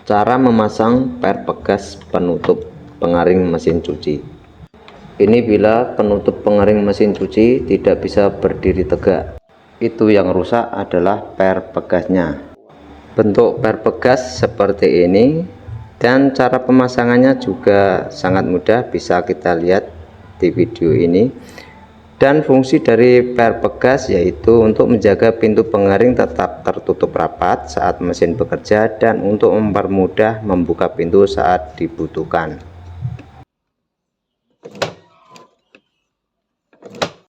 Cara memasang per pegas penutup pengaring mesin cuci. Ini bila penutup pengaring mesin cuci tidak bisa berdiri tegak. Itu yang rusak adalah per pegasnya. Bentuk per pegas seperti ini, dan cara pemasangannya juga sangat mudah, bisa kita lihat di video ini. Dan fungsi dari per pegas yaitu untuk menjaga pintu pengaring tetap tertutup rapat saat mesin bekerja dan untuk mempermudah membuka pintu saat dibutuhkan.